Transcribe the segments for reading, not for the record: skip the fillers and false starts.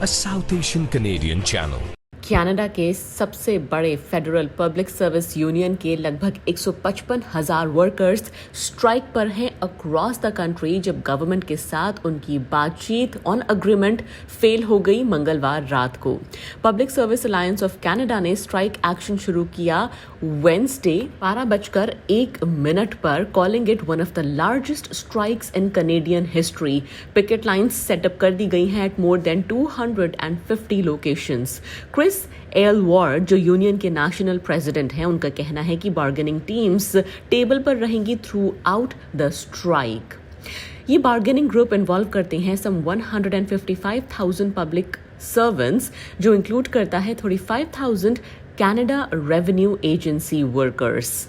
a South Asian Canadian channel. Canada के सबसे बड़े फेडरल पब्लिक सर्विस यूनियन के लगभग 155,000 वर्कर्स स्ट्राइक पर हैं अक्रॉस द कंट्री जब गवर्नमेंट के साथ उनकी बातचीत ऑन एग्रीमेंट फेल हो गई मंगलवार रात को। Public service alliance of Canada ने स्ट्राइक एक्शन शुरू किया वेडनेसडे 12:01 पर, calling it one of the largest strikes in Canadian history. Picket lines set up कर दी गई हैं at more than 250 locations. Chris Aylward जो यूनियन के नेशनल प्रेसिडेंट हैं, उनका कहना है कि बार्गेनिंग टीम्स टेबल पर रहेंगी थ्रू आउट द स्ट्राइक। ये बार्गेनिंग ग्रुप इन्वॉल्व करते हैं सम 155,000 पब्लिक सर्वेंट्स, जो इंक्लूड करता है 35,000 कनाडा रेवेन्यू एजेंसी वर्कर्स।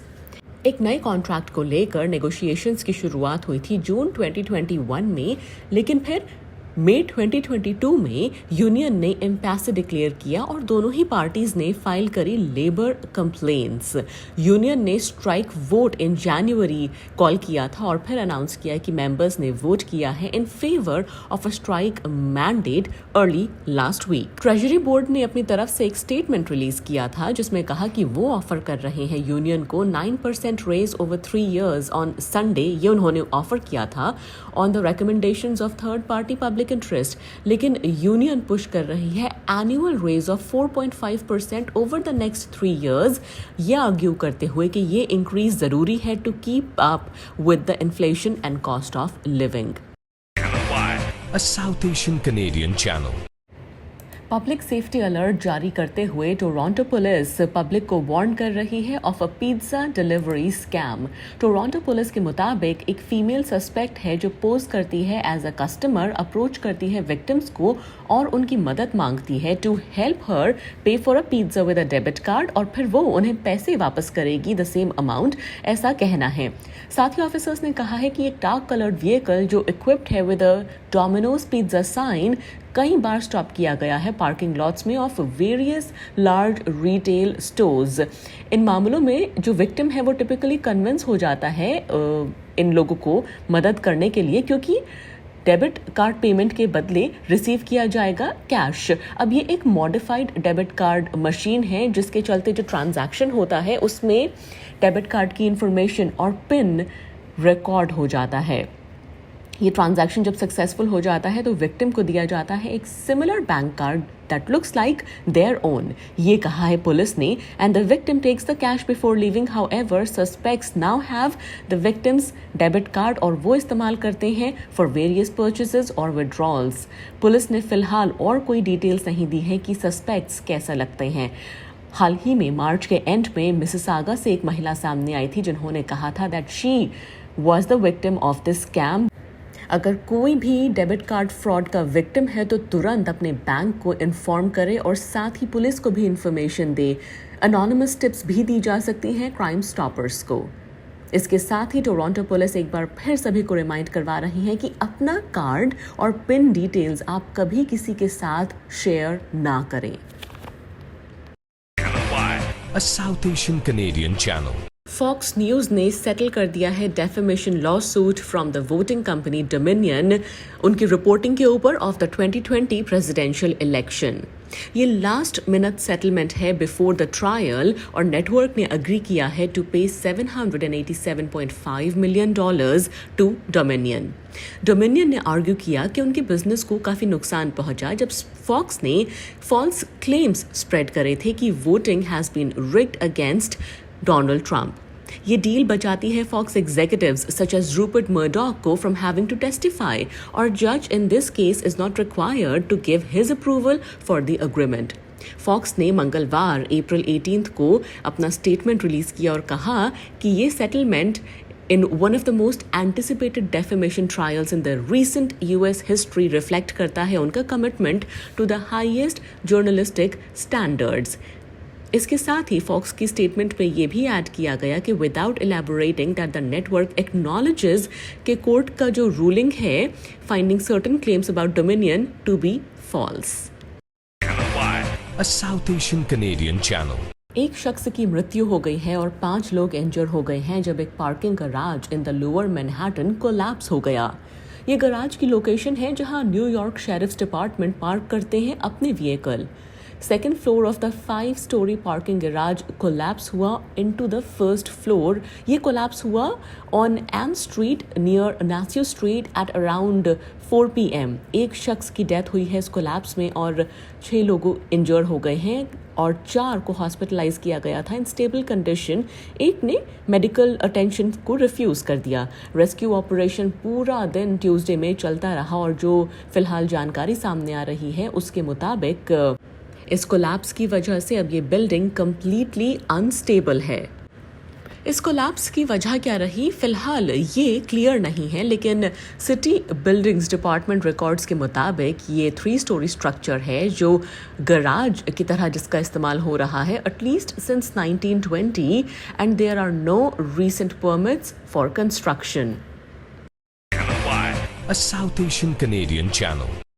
एक नए कॉन्ट्रैक्ट को लेकर नेगोशिएशंस की शुरुआत हुई थी जून 2021 में, लेकिन फिर मई 2022 में यूनियन ने इम्पैस डिक्लेयर किया और दोनों ही पार्टीज ने फाइल करी लेबर कंप्लेंट्स। यूनियन ने strike vote in January call किया था और फिर अनाउंस किया कि मेंबर्स ने वोट किया है in favour of a strike mandate early last week. Treasury board ने अपनी तरफ से एक स्टेटमेंट रिलीज किया था जिसमें कहा कि वो ऑफर कर रहे हैं यूनियन को 9% raise over 3 years on Sunday. ये उन्होंने ऑफर किया था on the recommendations of third party public interest, लेकिन यूनियन पुश कर रही है annual raise of 4.5% over the next 3 years, ये आर्ग्यू करते हुए कि ये इंक्रीज जरूरी है to keep up with the inflation and cost of living. A South Asian Canadian channel. Public safety alert जारी करते हुए टोरंटो पुलिस पब्लिक को वार्न कर रही है of a pizza delivery scam. Toronto police के मुताबिक एक फीमेल सस्पेक्ट है जो पोज करती है एज अ कस्टमर, अप्रोच करती है विक्टिम्स को और उनकी मदद मांगती है टू हेल्प हर पे for a pizza with a debit card, और फिर वो उन्हें पैसे वापस करेगी द सेम अमाउंट, ऐसा कहना है। साथ ही ऑफिसर्स ने कहा है कि एक डार्क कलर्ड व्हीकल जो इक्विप्ड है with a Domino's pizza sign कई बार स्टॉप किया गया है पार्किंग लॉट्स में of various large retail stores. इन मामलों में जो विक्टिम है वो टिपिकली कन्विंस हो जाता है इन लोगों को मदद करने के लिए, क्योंकि डेबिट कार्ड पेमेंट के बदले रिसीव किया जाएगा कैश। अब ये एक मॉडिफाइड डेबिट कार्ड मशीन है जिसके चलते जो ट्रांजैक्शन होता है उसमें डेबिट कार्ड की इंफॉर्मेशन और पिन रिकॉर्ड हो जाता है। ये ट्रांजैक्शन जब सक्सेसफुल हो जाता है तो विक्टिम को दिया जाता है एक similar bank card that looks like their own, ये कहा है पुलिस ने। And the victim takes the cash before leaving. However suspects now have the victim's debit card और वो इस्तेमाल करते हैं फॉर वेरियस परचेसेस और विड्रॉल्स। पुलिस ने फिलहाल और कोई डिटेल्स नहीं दी है कि सस्पेक्ट्स कैसा लगते हैं। हाल ही में मार्च के एंड में मिसिसागा से एक महिला सामने आई थी जिन्होंने कहा था that she was the victim of this scam. अगर कोई भी डेबिट कार्ड फ्रॉड का विक्टिम है तो तुरंत अपने बैंक को इन्फॉर्म करे और साथ ही पुलिस को भी इंफॉर्मेशन दे। अनोनिमस टिप्स भी दी जा सकती हैं क्राइम स्टॉपर्स को। इसके साथ ही टोरंटो पुलिस एक बार फिर सभी को रिमाइंड करवा रही है कि अपना कार्ड और पिन डिटेल्स आप कभी किसी के साथ शेयर ना करें। A South Asian Canadian channel. Fox News ने सेटल कर दिया है defamation lawsuit from the voting company Dominion उनकी रिपोर्टिंग के ऊपर ऑफ द 2020 प्रेसिडेंशियल इलेक्शन। ये लास्ट मिनट सेटलमेंट है बिफोर द ट्रायल और नेटवर्क ने अग्री किया है to pay $787.5 million to Dominion. Dominion ने आर्ग्यू किया कि उनके बिजनेस को काफी नुकसान पहुंचा जब फॉक्स ने फॉल्स क्लेम्स स्प्रेड करे थे कि voting has been rigged against Donald Trump. ये डील बचाती है Fox executives such as Rupert Murdoch को फ्रॉम हैविंग टू टेस्टिफाई और जज in this case is not required to give his approval for the agreement. Fox ने मंगलवार अप्रैल 18 को अपना स्टेटमेंट रिलीज किया और कहा कि ये settlement in one of the most anticipated defamation trials in the recent US history reflect करता है उनका commitment to the highest journalistic standards। इसके साथ ही फॉक्स की स्टेटमेंट में ये भी ऐड किया गया कि without elaborating that the network acknowledges कि कोर्ट का जो रूलिंग है finding certain claims about Dominion to be false. A South Asian Canadian channel. एक शख्स की मृत्यु हो गई है और 5 लोग इंजर हो गए हैं जब एक parking garage in the lower Manhattan collapse हो गया। ये गराज की लोकेशन है जहां न्यूयॉर्क शेरिफ्स डिपार्टमेंट पार्क करते हैं अपने vehicle. Second floor of the 5-story parking garage collapse हुआ इनटू द फर्स्ट फ्लोर। ये कोलैप्स हुआ on M street near Nacio street at around 4 PM। एक शख्स की डेथ हुई है इस कोलैप्स में और 6 लोग इंजर्ड हो गए हैं और 4 को हॉस्पिटलाइज किया गया था इन स्टेबल कंडीशन। एक ने मेडिकल अटेंशन को रिफ्यूज़ कर दिया। रेस्क्यू ऑपरेशन पूरा दिन ट्यूसडे में चलता रहा और जो फिलहाल जानकारी सामने आ रही है उसके मुताबिक इस कोलैप्स की वजह से अब ये बिल्डिंग कंप्लीटली अनस्टेबल है। इस कोलैप्स की वजह क्या रही फिलहाल ये क्लियर नहीं है, लेकिन सिटी बिल्डिंग्स डिपार्टमेंट रिकॉर्ड्स के मुताबिक ये 3-story स्ट्रक्चर है जो गराज की तरह जिसका इस्तेमाल हो रहा है at least since 1920 and there are no recent permits for construction. A South Asian Canadian channel.